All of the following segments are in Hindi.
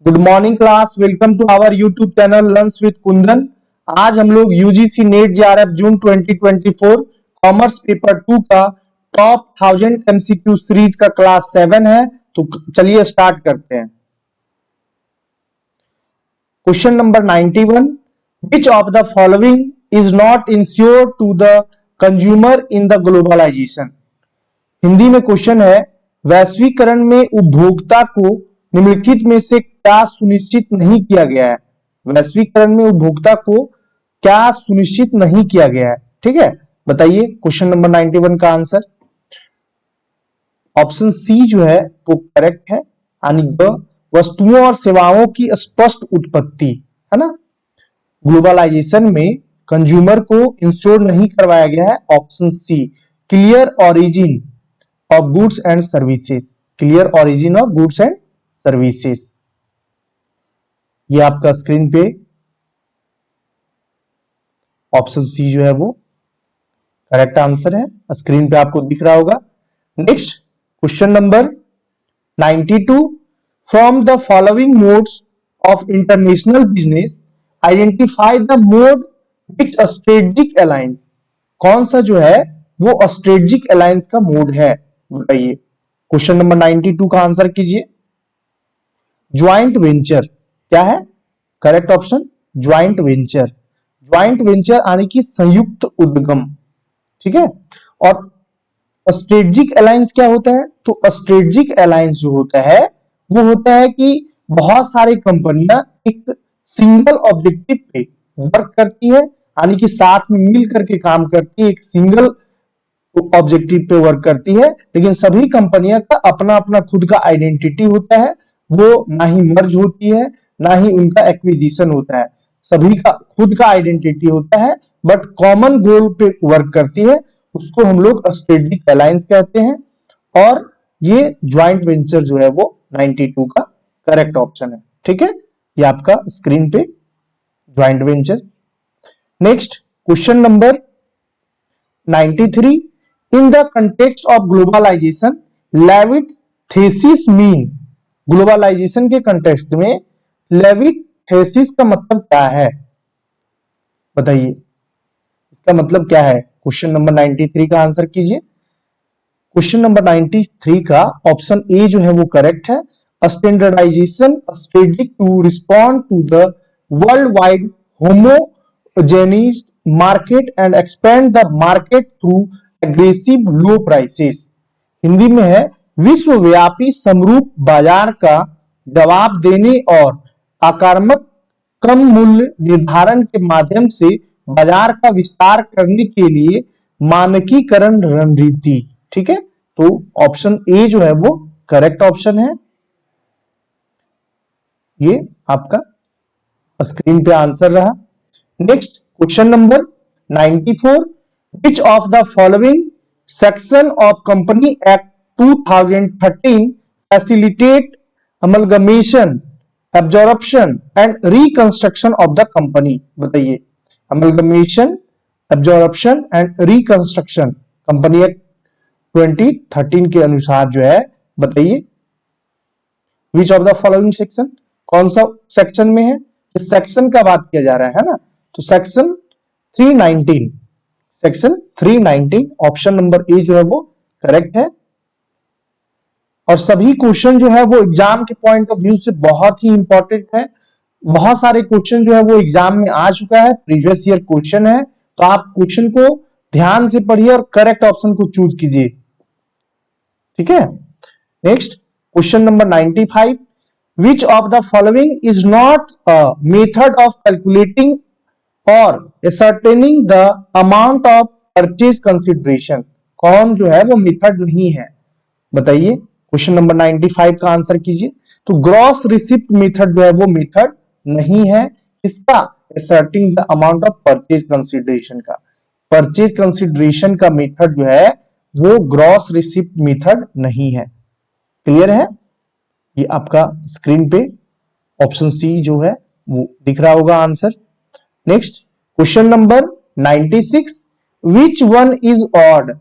Good morning class, welcome to our YouTube channel learns with Kundan. आज हम लोग UGC NET JRF June 2024 commerce paper 2 का टॉप 1000 एमसीक्यू सीरीज का क्लास 7 है। तो चलिए स्टार्ट करते हैं। Question number 91, which of the following is not insured to the consumer in the globalisation. Hindi में क्वेश्चन है, वैश्वीकरण में उपभोक्ता को निम्नलिखित में से क्या सुनिश्चित नहीं किया गया है। वैश्वीकरण में उपभोक्ता को क्या सुनिश्चित नहीं किया गया है। ठीक है, बताइए क्वेश्चन नंबर 91 का आंसर। ऑप्शन सी जो है वो करेक्ट है, यानी वस्तुओं और सेवाओं की स्पष्ट उत्पत्ति, है ना। ग्लोबलाइजेशन में कंज्यूमर को इंश्योर नहीं करवाया गया है। Option C, clear origin of goods and services, clear origin of goods and services. ये आपका स्क्रीन पे ऑप्शन सी जो है वो करेक्ट आंसर है, स्क्रीन पे आपको दिख रहा होगा। Next question number 92, from the following modes of international business identify the mode which strategic alliance. कौन सा जो है वो स्ट्रेटेजिक अलायंस का मोड है, बताइए। क्वेश्चन नंबर 92 का आंसर कीजिए। ज्वाइंट वेंचर क्या है? Correct option joint venture. Joint venture यानी कि संयुक्त उद्यम, ठीक है। और स्ट्रेटेजिक अलायंस क्या होता है? तो स्ट्रेटेजिक अलायंस जो होता है वो होता है कि बहुत सारी कंपनियां एक सिंगल ऑब्जेक्टिव पे वर्क करती है, यानी कि साथ में मिल करके काम करती है, एक सिंगल ऑब्जेक्टिव पे वर्क करती है। लेकिन सभी कंपनियां का अपना अपना खुद का आइडेंटिटी होता है, वो ना ही मर्ज होती है ना ही उनका एक्विजिशन होता है। सभी का खुद का आइडेंटिटी होता है बट कॉमन गोल पे वर्क करती है, उसको हम लोग स्ट्रेटेजिक अलायंस कहते हैं। और ये ज्वाइंट वेंचर जो है वो 92 का करेक्ट ऑप्शन है। ठीक है, ये आपका स्क्रीन पे joint venture. Next question number 93, in the context of globalisation Levitt thesis mean. Globalisation के कंटेक्स्ट में लेविट थेसिस का मतलब क्या है, बताइए इसका मतलब क्या है। क्वेश्चन नंबर 93 का आंसर कीजिए। क्वेश्चन नंबर 93 का ऑप्शन ए जो है वो करेक्ट है। Standardisation strategy to respond to the world wide homogeneous market and expand the market through aggressive low prices. Hindi में है, विश्वव्यापी समरूप बाजार का जवाब देने और आक्रामक कम मूल्य निर्धारण के माध्यम से बाजार का विस्तार करने के लिए मानकीकरण रणनीति। ठीक है, तो ऑप्शन ए जो है वो करेक्ट ऑप्शन है। ये आपका स्क्रीन पे आंसर रहा। Next question number 94, which of the following section of company act 2013 facilitate amalgamation absorption and reconstruction of the company, बताइए। Amalgamation absorption and reconstruction company act 2013 के अनुसार जो है, बताइए which of the following section, कौन सा सेक्शन में है। इस सेक्शन का बात किया जा रहा है ना, तो section 319, section 319 option number A जो है वो करेक्ट है। और सभी क्वेश्चन जो है वो एग्जाम के पॉइंट ऑफ व्यू से बहुत ही इंपॉर्टेंट है। बहुत सारे क्वेश्चन जो है वो एग्जाम में आ चुका है, प्रीवियस ईयर क्वेश्चन है, तो आप क्वेश्चन को ध्यान से पढ़िए और करेक्ट ऑप्शन को चूज कीजिए। ठीक है, next question number 95, which of the following is not a method of calculating और ascertaining the amount of purchase consideration. कौन जो है वो मेथड नहीं है, बताइए। क्वेश्चन नंबर 95 का आंसर कीजिए। तो ग्रॉस रिसिप्ट मेथड जो है वो मेथड नहीं है। इसका ascertaining the amount of purchase consideration का, परचेज कंसिडरेशन का मेथड जो है वो ग्रॉस रिसिप्ट मेथड नहीं है। क्लियर है, ये आपका स्क्रीन पे ऑप्शन सी जो है वो दिख रहा होगा answer. Next question number 96, which one is odd.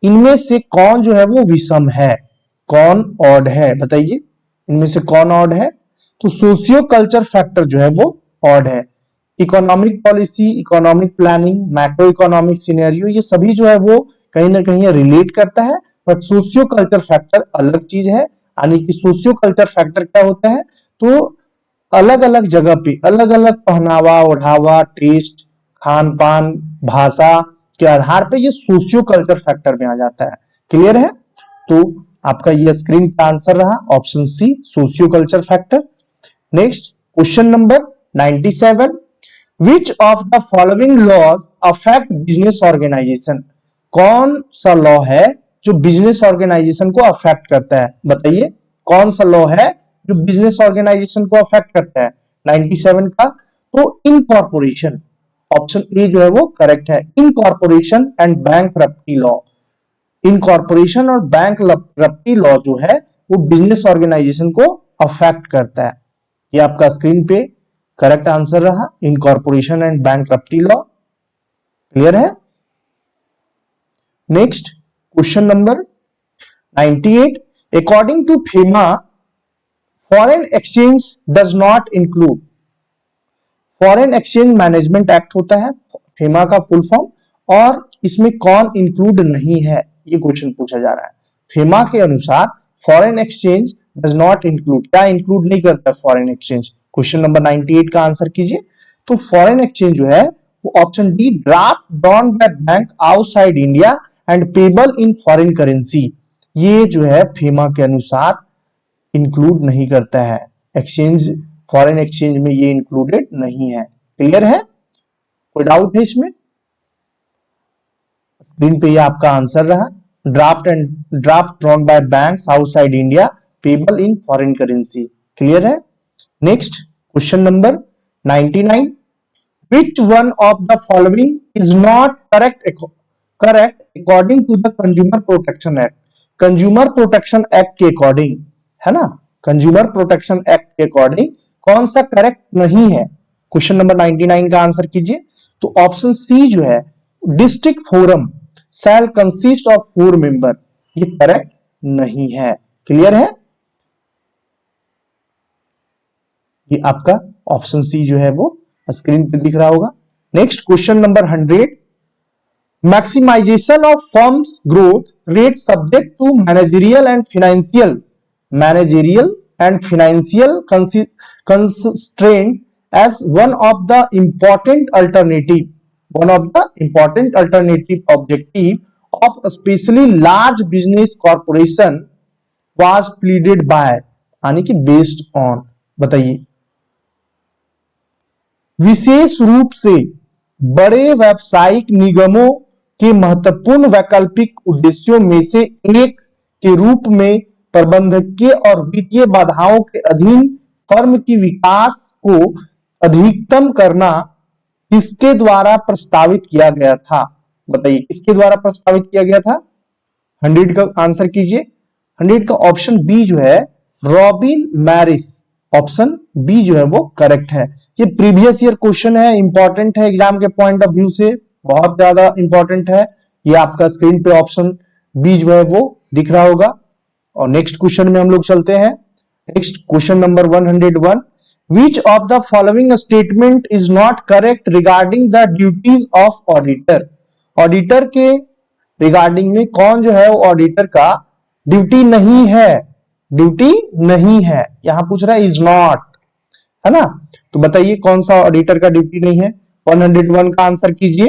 इनमें से कौन जो है वो विषम है, कौन ऑड है, बताइए इनमें से कौन ऑड है। तो सोशियो कल्चर फैक्टर जो है वो ऑड है। Economic policy, economic planning, macro economic scenario, ये सभी जो है वो कहीं ना कहीं रिलेट करता है, बट सोशियो कल्चर फैक्टर अलग चीज है। यानी कि सोशियो कल्चर फैक्टर क्या होता है, तो अलग अलग जगह पे अलग अलग पहनावा ओढ़ावा, टेस्ट, खान पान, भाषा के आधार पे ये सोशियो कल्चर फैक्टर में आ जाता है। क्लियर है? तो आपका ये स्क्रीन का आंसर रहा option C, socio culture factor. Next question number 97, which of the following laws affect business organisation? कौन सा लॉ है जो बिजनेस ऑर्गेनाइजेशन को अफेक्ट करता है? बताइए कौन सा लॉ है जो बिजनेस ऑर्गेनाइजेशन को अफेक्ट करता है 97 का? तो इनकॉर्पोरेशन, ऑप्शन ए जो है वो करेक्ट है। Incorporation and bankruptcy law, incorporation और बैंकरप्टी लॉ जो है वो बिजनेस ऑर्गेनाइजेशन को अफेक्ट करता है। ये आपका स्क्रीन पे करेक्ट आंसर रहा, incorporation and bankruptcy law. Clear है? Next question number 98, according to FEMA foreign exchange does not include. Foreign exchange management act होता है फेमा का फुल फॉर्म, और इसमें कौन इंक्लूड नहीं है, ये क्वेश्चन पूछा जा रहा है। फेमा के अनुसार foreign exchange does not include, क्या इंक्लूड नहीं करता फॉरेन एक्सचेंज? क्वेश्चन नंबर 98 का आंसर कीजिए। तो फॉरेन एक्सचेंज जो है वो option D, draft drawn by bank outside India and payable in foreign currency, ये जो है फेमा के अनुसार इंक्लूड नहीं करता है। एक्सचेंज, फॉरेन एक्सचेंज में ये इंक्लूडेड नहीं है। क्लियर है? कोई डाउट है इसमें? स्क्रीन पे ये आपका आंसर रहा, draft drawn by banks outside India payable in foreign currency. Clear है? Next question number 99, which one of the following is not correct according to the Consumer Protection Act? Consumer protection act के अकॉर्डिंग, है ना, कंज्यूमर प्रोटेक्शन एक्ट के अकॉर्डिंग कौन सा करेक्ट नहीं है? क्वेश्चन नंबर 99 का आंसर कीजिए। तो ऑप्शन सी जो है, district forum shell consist of 4 member, ये करेक्ट नहीं है। क्लियर है? ये आपका ऑप्शन सी जो है वो स्क्रीन पे दिख रहा होगा। Next question number 100, maximisation of firms growth rate subject to managerial and financial constraint as one of the important alternative objective of specially large business corporation was pleaded by, यानी कि बेस्ड ऑन। बताइए, विशेष रूप से बड़े व्यावसायिक निगमों के महत्वपूर्ण वैकल्पिक उद्देश्यों में से एक के रूप में प्रबंधकीय और वित्तीय बाधाओं के अधीन फर्म की विकास को अधिकतम करना किसके द्वारा प्रस्तावित किया गया था? बताइए किसके द्वारा प्रस्तावित किया गया था? 100 का आंसर कीजिए। 100 का ऑप्शन बी जो है, रॉबिन मैरिस, ऑप्शन बी जो है वो करेक्ट है। ये प्रीवियस ईयर क्वेश्चन है, इंपॉर्टेंट है एग्जाम के पॉइंट ऑफ व्यू से, बहुत ज्यादा इंपॉर्टेंट है। ये आपका स्क्रीन पे ऑप्शन बी जो है वो दिख रहा होगा। और नेक्स्ट क्वेश्चन में हम लोग चलते हैं। Next question number 101, which of the following statement is not correct regarding the duties of auditor? Auditor के रिगार्डिंग में कौन जो है वो ऑडिटर का ड्यूटी नहीं है? ड्यूटी नहीं है, यहां पूछ रहा है इज नॉट, है ना। तो बताइए कौन सा ऑडिटर का ड्यूटी नहीं है? 101 का आंसर कीजिए।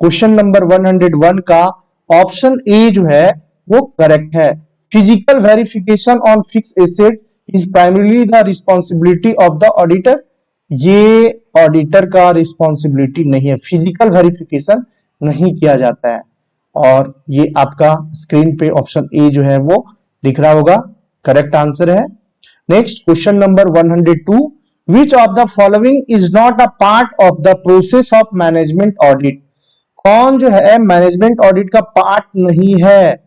क्वेश्चन नंबर 101 का ऑप्शन ए जो है वो करेक्ट है। Physical verification on fix assets is primarily the responsibility of the auditor, ये ऑडिटर का रिस्पॉन्सिबिलिटी नहीं है, फिजिकल वेरिफिकेशन नहीं किया जाता है। और ये आपका स्क्रीन पे ऑप्शन ए जो है वो दिख रहा होगा, करेक्ट आंसर है। Next question number 102, which of the following is not a part of the process of management audit? कौन जो है मैनेजमेंट ऑडिट का पार्ट नहीं है?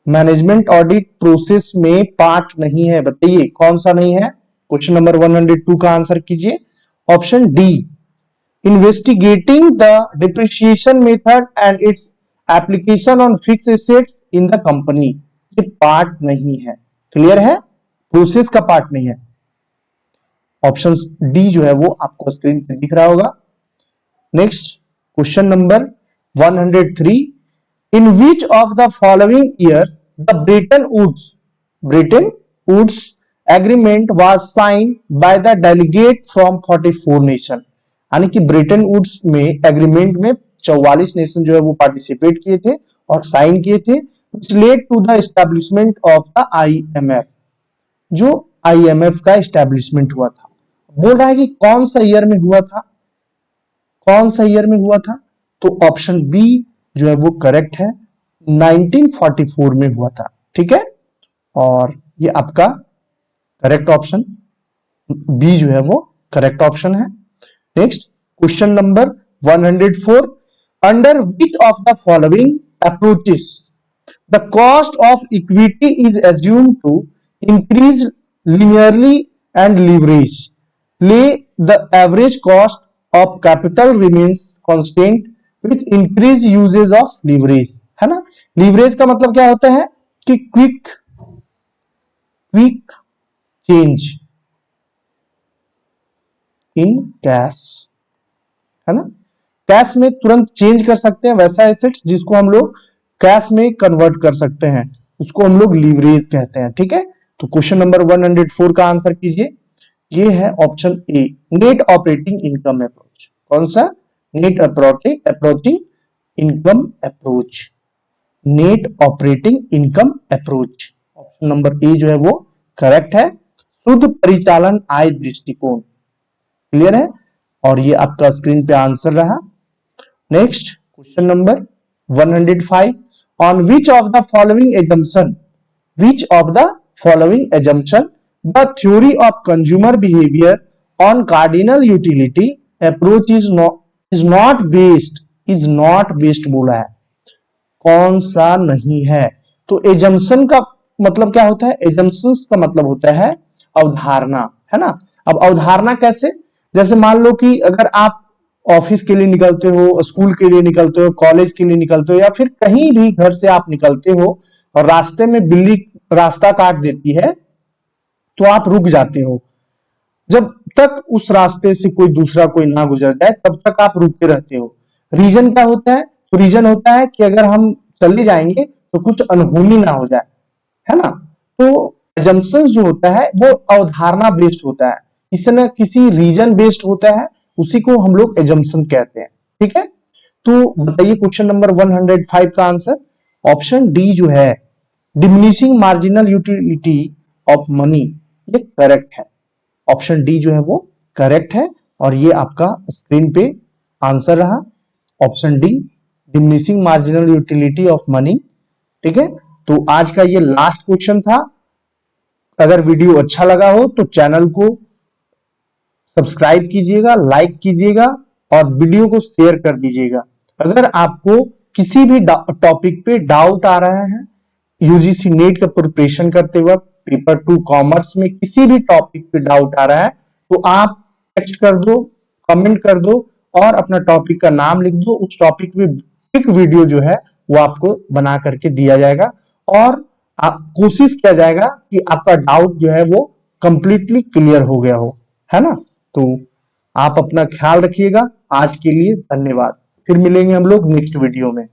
मैनेजमेंट ऑडिट प्रोसेस में पार्ट नहीं है, बताइए कौन सा नहीं है? क्वेश्चन नंबर 102 का आंसर कीजिए। Option D, investigating the depreciation method and its application on fix assets in the company, ये पार्ट नहीं है। क्लियर है? प्रोसेस का पार्ट नहीं है। ऑप्शन डी जो है वो आपको स्क्रीन पे दिख रहा होगा। Next question number 103, in which of the following years the Bretton Woods agreement was signed by the delegate from 44 nation, यानी कि ब्रेटन वुड्स में एग्रीमेंट में 44 नेशन जो है वो पार्टिसिपेट किए थे और साइन किए थे, which led to the establishment of the IMF, जो IMF का एस्टेब्लिशमेंट हुआ था। बोल रहा है कि कौन सा ईयर में हुआ था, कौन सा ईयर में हुआ था, तो ऑप्शन बी जो है वो करेक्ट है, 1944 में हुआ था। ठीक है, और ये आपका करेक्ट ऑप्शन बी जो है वो करेक्ट ऑप्शन है। Next question number 104, under which of the following approaches the cost of equity is assumed to increase linearly and leverage lay the average cost of capital remains constant with increased uses of leverage, है ना। leverage का मतलब क्या होता है कि क्विक चेंज इन कैश, है ना, कैश में तुरंत चेंज कर सकते हैं वैसा एसेट्स जिसको हम लोग कैश में कन्वर्ट कर सकते हैं, उसको हम लोग लीवरेज कहते हैं। ठीक है, तो क्वेश्चन नंबर 104 का आंसर कीजिए, ये है option A, net operating income approach. कौन सा? Net operating income approach, net operating income approach. Option number A जो है वो करेक्ट है, शुद्ध परिचालन आय दृष्टिकोण। क्लियर है, और ये आपका स्क्रीन पे आंसर रहा। Next question number 105, on which of the following assumption the theory of consumer behavior on cardinal utility approach is not based बोला है, कौन सा नहीं है? तो एजम्पशन का मतलब क्या होता है? एजम्पशंस का मतलब होता है अवधारणा, है ना। अब अवधारणा कैसे? जैसे मान लो कि अगर आप ऑफिस के लिए निकलते हो, स्कूल के लिए निकलते हो, कॉलेज के लिए निकलते हो, या फिर कहीं भी घर से आप निकलते हो और रास्ते में बिल्ली रास्ता काट देती है तो आप रुक जाते हो, जब तक उस रास्ते से कोई ना गुजर जाए तब तक आप रुके रहते हो। रीजन क्या होता है? तो रीजन होता है कि अगर हम चले जाएंगे तो कुछ अनहोनी ना हो जाए, है ना। तो assumptions जो होता है वो अवधारणा बेस्ड होता है, किसी न किसी रीजन बेस्ड होता है, उसी को हम लोग एजम्पशन कहते हैं। ठीक है, तो बताइए क्वेश्चन नंबर 105 का आंसर ऑप्शन डी जो है, diminishing marginal utility of money, ये करेक्ट है। ऑप्शन डी जो है वो करेक्ट है, और ये आपका स्क्रीन पे आंसर रहा, option D, diminishing marginal utility of money. ठीक है, तो आज का ये लास्ट क्वेश्चन था। अगर वीडियो अच्छा लगा हो तो चैनल को सब्सक्राइब कीजिएगा, लाइक कीजिएगा और वीडियो को शेयर कर दीजिएगा। अगर आपको किसी भी टॉपिक पे डाउट आ रहा है, यूजीसी नेट का प्रिपरेशन करते वक्त पेपर 2 कॉमर्स में किसी भी टॉपिक पे डाउट आ रहा है, तो आप टेक्स्ट कर दो, कमेंट कर दो और अपना टॉपिक का नाम लिख दो। उस टॉपिक में एक वीडियो जो है वो आपको बना करके दिया जाएगा और कोशिश किया जाएगा कि आपका डाउट जो है वो कंप्लीटली क्लियर हो गया हो, है ना। तो आप अपना ख्याल रखिएगा। आज के लिए धन्यवाद, फिर मिलेंगे हम लोग नेक्स्ट वीडियो में।